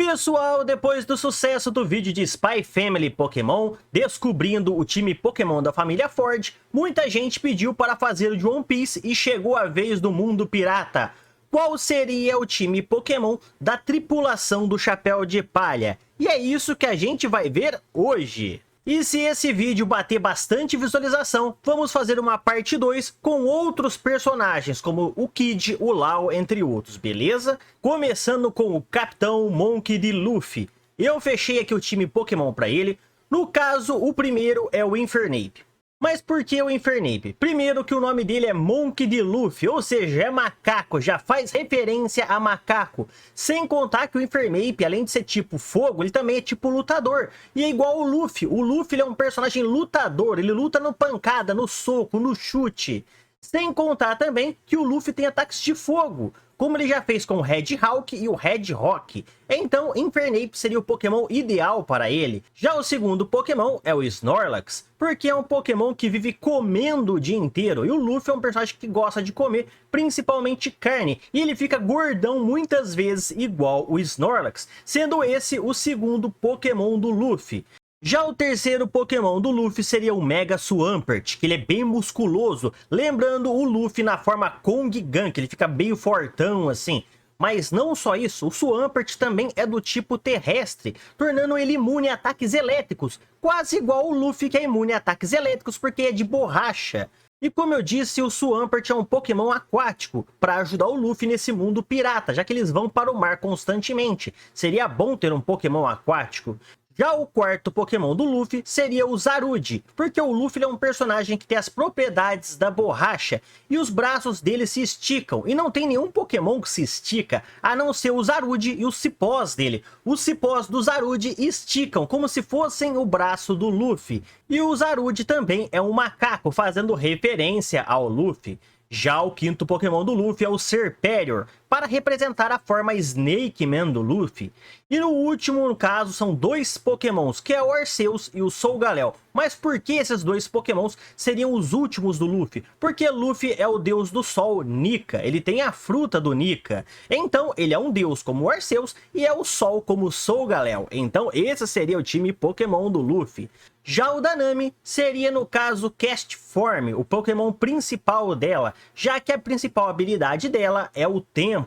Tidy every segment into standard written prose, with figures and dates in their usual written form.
Pessoal, depois do sucesso do vídeo de Spy Family Pokémon, descobrindo o time Pokémon da família Ford, muita gente pediu para fazer o de One Piece e chegou a vez do mundo pirata. Qual seria o time Pokémon da tripulação do Chapéu de Palha? E é isso que a gente vai ver hoje. E se esse vídeo bater bastante visualização, vamos fazer uma parte 2 com outros personagens, como o Kid, o Lau, entre outros, beleza? Começando com o Capitão Monkey D. Luffy. Eu fechei aqui o time Pokémon para ele. No caso, o primeiro é o Infernape. Mas por que o Infernape? Primeiro que o nome dele é Monkey D. Luffy, ou seja, é macaco, já faz referência a macaco. Sem contar que o Infernape, além de ser tipo fogo, ele também é tipo lutador. E é igual o Luffy. O Luffy ele é um personagem lutador, ele luta no pancada, no soco, no chute. Sem contar também que o Luffy tem ataques de fogo, como ele já fez com o Red Hawk e o Red Rock. Então, Infernape seria o Pokémon ideal para ele. Já o segundo Pokémon é o Snorlax, porque é um Pokémon que vive comendo o dia inteiro. E o Luffy é um personagem que gosta de comer, principalmente carne. E ele fica gordão muitas vezes, igual o Snorlax, sendo esse o segundo Pokémon do Luffy. Já o terceiro Pokémon do Luffy seria o Mega Swampert, que ele é bem musculoso, lembrando o Luffy na forma Kong Gun, que ele fica bem fortão assim. Mas não só isso, o Swampert também é do tipo terrestre, tornando ele imune a ataques elétricos, quase igual o Luffy que é imune a ataques elétricos porque é de borracha. E como eu disse, o Swampert é um Pokémon aquático, para ajudar o Luffy nesse mundo pirata, já que eles vão para o mar constantemente. Seria bom ter um Pokémon aquático. Já o quarto Pokémon do Luffy seria o Zarude, porque o Luffy é um personagem que tem as propriedades da borracha e os braços dele se esticam, e não tem nenhum Pokémon que se estica, a não ser o Zarude e os cipós dele. Os cipós do Zarude esticam como se fossem o braço do Luffy, e o Zarude também é um macaco, fazendo referência ao Luffy. Já o quinto Pokémon do Luffy é o Serperior, para representar a forma Snake Man do Luffy. E no último, no caso, são dois Pokémons, que é o Arceus e o Solgaleo. Mas por que esses dois Pokémons seriam os últimos do Luffy? Porque Luffy é o deus do sol, Nika. Ele tem a fruta do Nika. Então, ele é um deus como o Arceus e é o sol como o Solgaleo. Então, esse seria o time Pokémon do Luffy. Já o da Nami seria, no caso, Castform, o Pokémon principal dela, já que a principal habilidade dela é o tempo.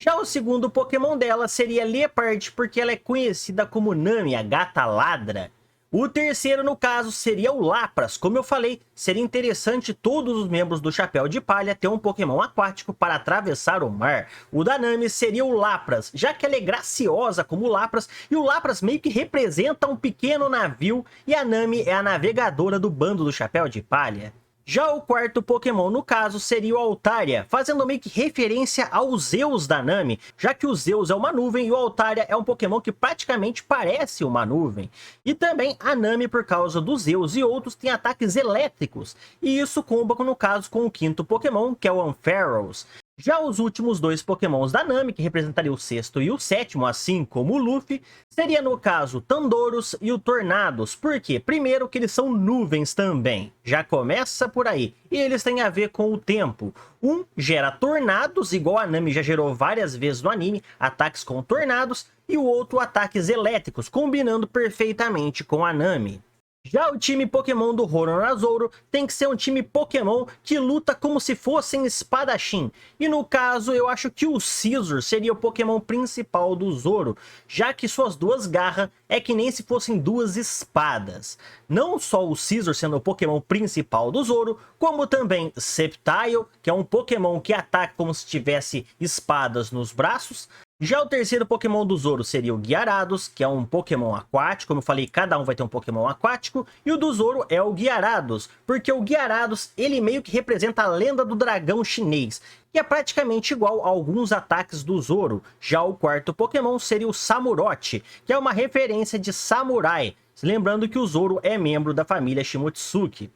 Já o segundo Pokémon dela seria Liepard, porque ela é conhecida como Nami, a gata ladra. O terceiro, no caso, seria o Lapras. Como eu falei, seria interessante todos os membros do Chapéu de Palha ter um Pokémon aquático para atravessar o mar. O da Nami seria o Lapras, já que ela é graciosa como o Lapras, e o Lapras meio que representa um pequeno navio, e a Nami é a navegadora do bando do Chapéu de Palha. Já o quarto Pokémon, no caso, seria o Altaria, fazendo meio que referência ao Zeus da Nami, já que o Zeus é uma nuvem e o Altaria é um Pokémon que praticamente parece uma nuvem. E também a Nami, por causa do Zeus e outros, tem ataques elétricos, e isso comba, no caso, com o quinto Pokémon, que é o Ampharos. Já os últimos dois Pokémons da Nami, que representariam o sexto e o sétimo, assim como o Luffy, seria no caso o Tandoros e o Tornados. Por quê? Primeiro que eles são nuvens também, já começa por aí, e eles têm a ver com o tempo. Um gera tornados, igual a Nami já gerou várias vezes no anime, ataques com tornados, e o outro ataques elétricos, combinando perfeitamente com a Nami. Já o time Pokémon do Roronoa tem que ser um time Pokémon que luta como se fossem espadachim. E no caso, eu acho que o Scizor seria o Pokémon principal do Zoro, já que suas duas garras é que nem se fossem duas espadas. Não só o Scizor sendo o Pokémon principal do Zoro, como também Sceptile, que é um Pokémon que ataca como se tivesse espadas nos braços. Já o terceiro Pokémon do Zoro seria o Gyarados, que é um Pokémon aquático. Como eu falei, cada um vai ter um Pokémon aquático. E o do Zoro é o Gyarados, porque o Gyarados, ele meio que representa a lenda do dragão chinês, que é praticamente igual a alguns ataques do Zoro. Já o quarto Pokémon seria o Samurott, que é uma referência de samurai. Lembrando que o Zoro é membro da família Shimotsuki.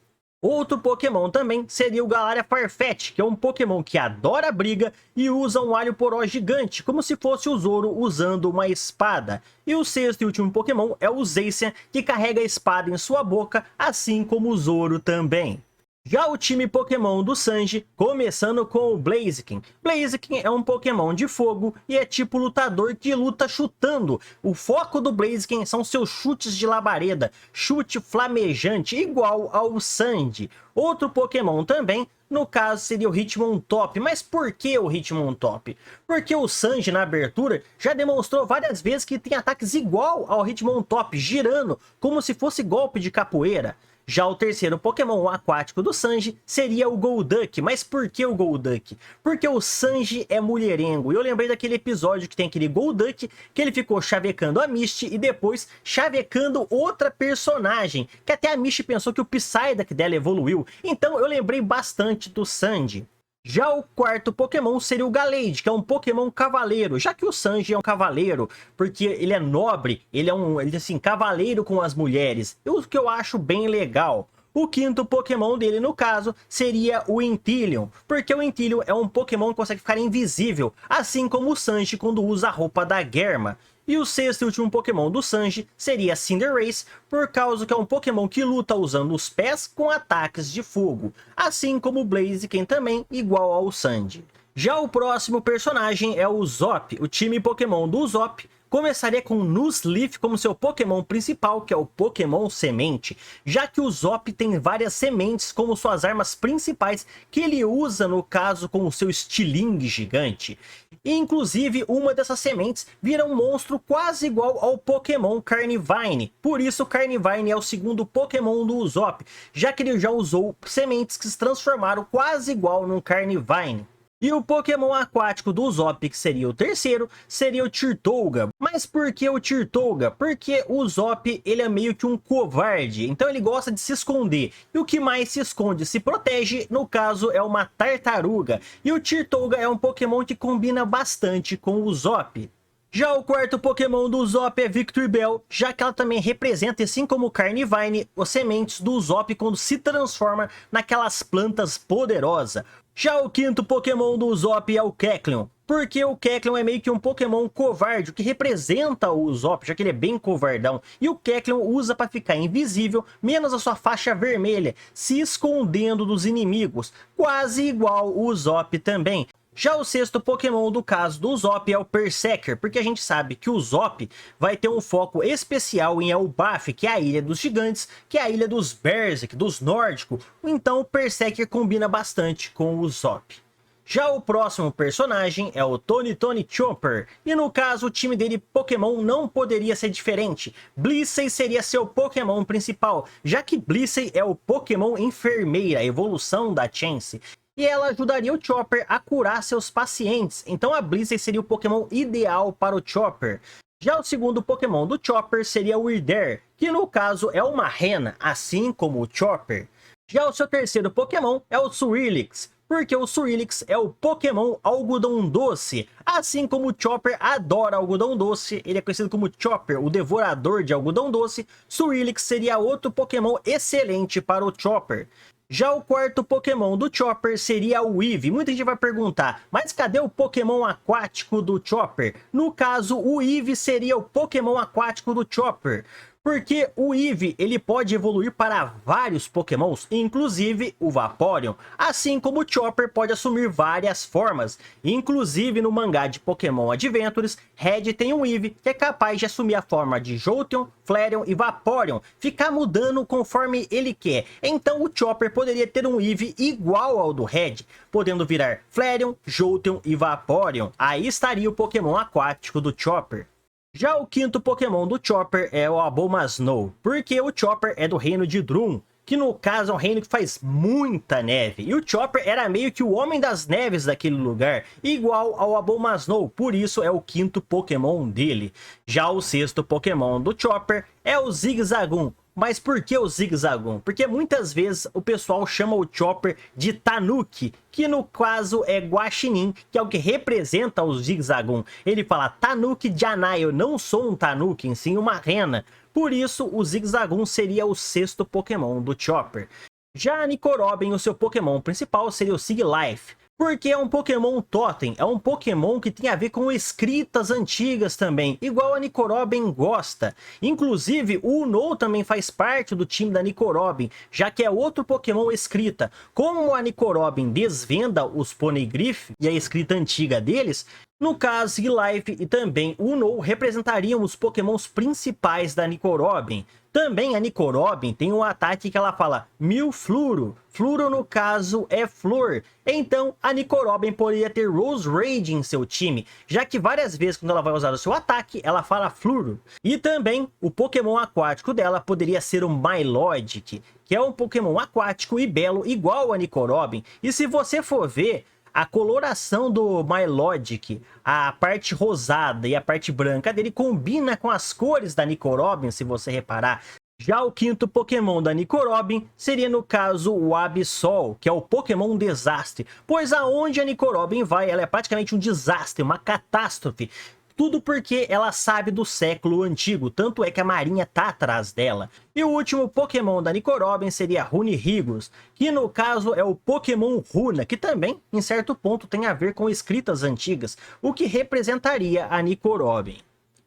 Outro Pokémon também seria o Galarian Farfetch, que é um Pokémon que adora briga e usa um alho poró gigante, como se fosse o Zoro usando uma espada. E o sexto e último Pokémon é o Zacian, que carrega a espada em sua boca, assim como o Zoro também. Já o time Pokémon do Sanji, começando com o Blaziken. Blaziken é um Pokémon de fogo e é tipo lutador que luta chutando. O foco do Blaziken são seus chutes de labareda, chute flamejante igual ao Sanji. Outro Pokémon também, no caso, seria o Hitmontop. Mas por que o Hitmontop? Porque o Sanji, na abertura, já demonstrou várias vezes que tem ataques igual ao Hitmontop, girando como se fosse golpe de capoeira. Já o terceiro Pokémon aquático do Sanji seria o Golduck. Mas por que o Golduck? Porque o Sanji é mulherengo. E eu lembrei daquele episódio que tem aquele Golduck que ele ficou chavecando a Misty e depois chavecando outra personagem. Que até a Misty pensou que o Psyduck dela evoluiu. Então eu lembrei bastante do Sanji. Já o quarto Pokémon seria o Gallade, que é um Pokémon cavaleiro, já que o Sanji é um cavaleiro, porque ele é nobre, ele é assim, cavaleiro com as mulheres, o que eu acho bem legal. O quinto Pokémon dele, no caso, seria o Inteleon, porque o Inteleon é um Pokémon que consegue ficar invisível, assim como o Sanji quando usa a roupa da Germa. E o sexto e último Pokémon do Sanji seria Cinderace, por causa que é um Pokémon que luta usando os pés com ataques de fogo, assim como o Blaziken também, igual ao Sanji. Já o próximo personagem é o Zop. O time Pokémon do Zop começaria com Nuzleaf como seu Pokémon principal, que é o Pokémon Semente, já que o Zop tem várias sementes como suas armas principais, que ele usa no caso com o seu estilingue gigante. E inclusive uma dessas sementes vira um monstro quase igual ao Pokémon Carnivine, por isso Carnivine é o segundo Pokémon do Zop, já que ele já usou sementes que se transformaram quase igual num Carnivine. E o Pokémon aquático do Zop, que seria o terceiro, seria o Tirtouga. Mas por que o Tirtouga? Porque o Zop, ele é meio que um covarde, então ele gosta de se esconder. E o que mais se esconde se protege, no caso é uma tartaruga. E o Tirtouga é um Pokémon que combina bastante com o Zop. Já o quarto Pokémon do Zop é Victreebel, já que ela também representa, assim como o Carnivine, os sementes do Zop quando se transforma naquelas plantas poderosas. Já o quinto Pokémon do Zop é o Kecleon, porque o Kecleon é meio que um Pokémon covarde, o que representa o Zop, já que ele é bem covardão. E o Kecleon usa para ficar invisível, menos a sua faixa vermelha, se escondendo dos inimigos, quase igual o Zop também. Já o sexto Pokémon do caso do Zop é o Perrseker, porque a gente sabe que o Zop vai ter um foco especial em Elbaf, que é a Ilha dos Gigantes, que é a Ilha dos Berserk, dos Nórdicos, então o Perrseker combina bastante com o Zop. Já o próximo personagem é o Tony Chopper, e no caso o time dele Pokémon não poderia ser diferente. Blissey seria seu Pokémon principal, já que Blissey é o Pokémon enfermeira, a evolução da Chansey. E ela ajudaria o Chopper a curar seus pacientes, então a Blissey seria o Pokémon ideal para o Chopper. Já o segundo Pokémon do Chopper seria o Wyrdeer, que no caso é uma rena, assim como o Chopper. Já o seu terceiro Pokémon é o Swirlix, porque o Swirlix é o Pokémon algodão doce. Assim como o Chopper adora algodão doce, ele é conhecido como Chopper, o devorador de algodão doce, Swirlix seria outro Pokémon excelente para o Chopper. Já o quarto Pokémon do Chopper seria o Eevee. Muita gente vai perguntar, mas cadê o Pokémon aquático do Chopper? No caso, o Eevee seria o Pokémon aquático do Chopper. Porque o Eevee, ele pode evoluir para vários Pokémons, inclusive o Vaporeon, assim como o Chopper pode assumir várias formas. Inclusive no mangá de Pokémon Adventures, Red tem um Eevee que é capaz de assumir a forma de Jolteon, Flareon e Vaporeon, ficar mudando conforme ele quer. Então o Chopper poderia ter um Eevee igual ao do Red, podendo virar Flareon, Jolteon e Vaporeon. Aí estaria o Pokémon aquático do Chopper. Já o quinto Pokémon do Chopper é o Abomasnow, porque o Chopper é do reino de Drum, que no caso é um reino que faz muita neve, e o Chopper era meio que o homem das neves daquele lugar, igual ao Abomasnow, por isso é o quinto Pokémon dele. Já o sexto Pokémon do Chopper é o Zigzagoon. Mas por que o Zigzagoon? Porque muitas vezes o pessoal chama o Chopper de Tanuki, que no caso é Guaxinim, que é o que representa o Zigzagoon. Ele fala, Tanuki Janai, eu não sou um Tanuki, em sim uma rena. Por isso o Zigzagoon seria o sexto Pokémon do Chopper. Já a Nico Robin, o seu Pokémon principal seria o Sigilyph, Porque é um Pokémon Totem, é um Pokémon que tem a ver com escritas antigas também, igual a Nicorobin gosta. Inclusive, o Unown também faz parte do time da Nicorobin, já que é outro Pokémon escrita. Como a Nicorobin desvenda os Poneglyph e a escrita antiga deles, no caso, Life e também o Unown representariam os Pokémons principais da Nicorobin. Também a Nicorobin tem um ataque que ela fala Milfluro. Fluro, no caso, é flor. Então, a Nicorobin poderia ter Rose Rage em seu time, já que várias vezes quando ela vai usar o seu ataque, ela fala Fluro. E também, o Pokémon aquático dela poderia ser o Milotic, que é um Pokémon aquático e belo igual a Nicorobin. E se você for ver, a coloração do Milotic, a parte rosada e a parte branca dele combina com as cores da Nicorobin, se você reparar. Já o quinto Pokémon da Nicorobin seria, no caso, o Absol, que é o Pokémon Desastre, pois aonde a Nicorobin vai, ela é praticamente um desastre, uma catástrofe. Tudo porque ela sabe do século antigo, tanto é que a marinha tá atrás dela. E o último Pokémon da Nicorobin seria Runerigus, que no caso é o Pokémon Runa, que também, em certo ponto, tem a ver com escritas antigas, o que representaria a Nicorobin.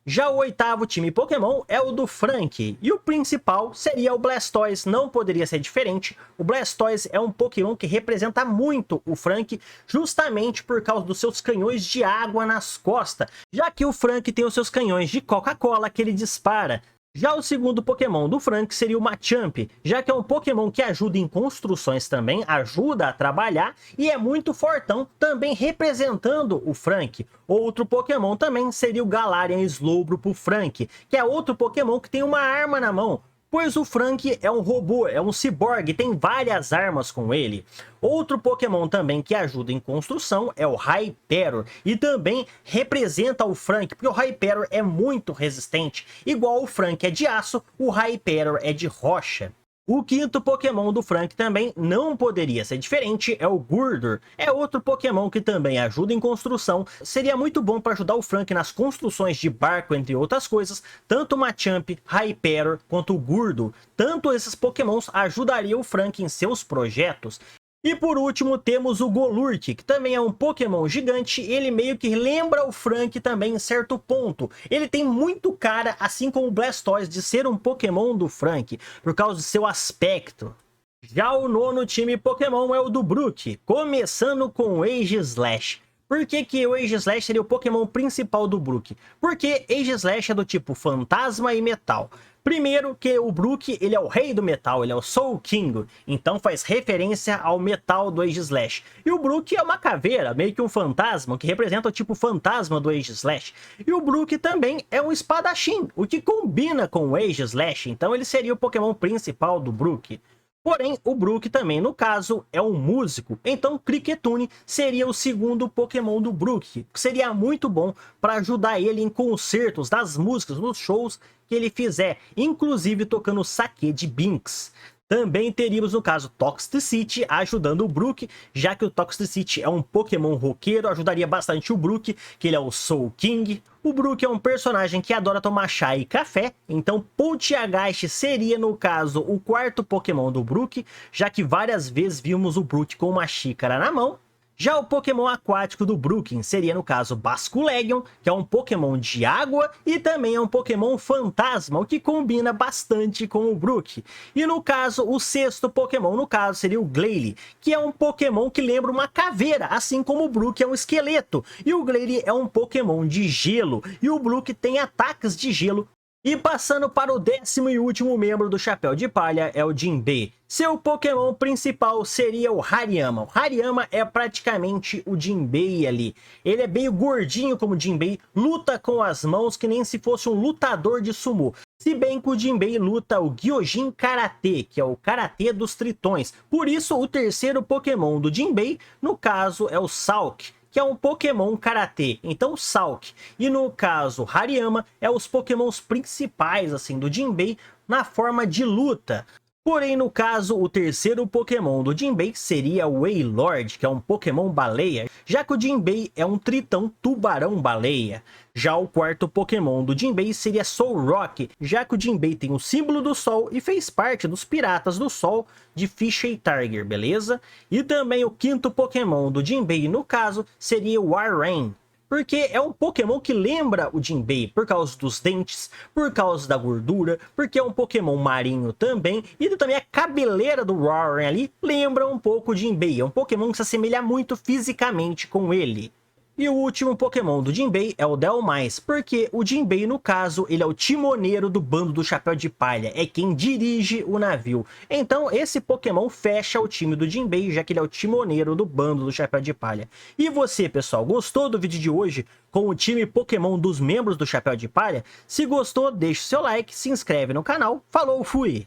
Já o oitavo time Pokémon é o do Frank, e o principal seria o Blastoise, não poderia ser diferente. O Blastoise é um Pokémon que representa muito o Frank, justamente por causa dos seus canhões de água nas costas, já que o Frank tem os seus canhões de Coca-Cola que ele dispara. Já o segundo Pokémon do Frank seria o Machamp, já que é um Pokémon que ajuda em construções também, ajuda a trabalhar e é muito fortão, também representando o Frank. Outro Pokémon também seria o Galarian Slowbro pro Frank, que é outro Pokémon que tem uma arma na mão, pois o Frank é um robô, é um ciborgue, tem várias armas com ele. Outro Pokémon também que ajuda em construção é o Hyperor, e também representa o Frank, porque o Hyperor é muito resistente. Igual o Frank é de aço, o Hyperor é de rocha. O quinto Pokémon do Frank também não poderia ser diferente, é o Gurdurr. É outro Pokémon que também ajuda em construção. Seria muito bom para ajudar o Frank nas construções de barco, entre outras coisas. Tanto o Machamp, Hyperor quanto o Gurdurr. Tanto esses Pokémons ajudariam o Frank em seus projetos. E por último temos o Golurk, que também é um Pokémon gigante, ele meio que lembra o Frank também em certo ponto. Ele tem muito cara, assim como o Blastoise, de ser um Pokémon do Frank, por causa do seu aspecto. Já o nono time Pokémon é o do Brook, começando com o Aegislash. Por que o Aegislash seria o Pokémon principal do Brook? Porque Aegislash é do tipo Fantasma e Metal. Primeiro que o Brook, ele é o rei do metal, ele é o Soul King, então faz referência ao metal do Aegislash. E o Brook é uma caveira, meio que um fantasma, que representa o tipo fantasma do Aegislash. E o Brook também é um espadachim, o que combina com o Aegislash, então ele seria o Pokémon principal do Brook. Porém, o Brook também, no caso, é um músico, então Cricketune seria o segundo Pokémon do Brook, que seria muito bom para ajudar ele em concertos das músicas, nos shows que ele fizer, inclusive tocando Saque de Binks. Também teríamos, no caso, Toxtricity ajudando o Brook, já que o Toxtricity é um Pokémon roqueiro, ajudaria bastante o Brook, que ele é o Soul King. O Brook é um personagem que adora tomar chá e café, então Polteageist seria, no caso, o quarto Pokémon do Brook, já que várias vezes vimos o Brook com uma xícara na mão. Já o Pokémon aquático do Brook seria, no caso, Basculegion, que é um Pokémon de água e também é um Pokémon fantasma, o que combina bastante com o Brook. E no caso, o sexto Pokémon, no caso, seria o Glalie, que é um Pokémon que lembra uma caveira, assim como o Brook é um esqueleto. E o Glalie é um Pokémon de gelo, e o Brook tem ataques de gelo. E passando para o décimo e último membro do Chapéu de Palha é o Jinbei. Seu Pokémon principal seria o Hariyama. O Hariyama é praticamente o Jinbei ali. Ele é meio gordinho como o Jinbei, luta com as mãos que nem se fosse um lutador de sumô. Se bem que o Jinbei luta o Gyojin Karate, que é o Karatê dos Tritões. Por isso, o terceiro Pokémon do Jinbei, no caso, é o Salk, que é um Pokémon Karatê, então Salk. E no caso, Hariyama é os Pokémons principais assim do Jinbei na forma de luta. Porém, no caso, o terceiro Pokémon do Jinbei seria o Wailord, que é um Pokémon baleia, já que o Jinbei é um tritão tubarão-baleia. Já o quarto Pokémon do Jinbei seria Solrock, já que o Jinbei tem o símbolo do Sol e fez parte dos Piratas do Sol de Fisher Tiger, beleza? E também o quinto Pokémon do Jinbei, no caso, seria o Warren, porque é um Pokémon que lembra o Jinbei por causa dos dentes, por causa da gordura, porque é um Pokémon marinho também, e também a cabeleira do Warren ali lembra um pouco o Jinbei, é um Pokémon que se assemelha muito fisicamente com ele. E o último Pokémon do Jinbei é o Dhelmise, porque o Jinbei, no caso, ele é o timoneiro do bando do Chapéu de Palha, é quem dirige o navio. Então esse Pokémon fecha o time do Jinbei, já que ele é o timoneiro do bando do Chapéu de Palha. E você, pessoal, gostou do vídeo de hoje com o time Pokémon dos membros do Chapéu de Palha? Se gostou, deixe seu like, se inscreve no canal. Falou, fui!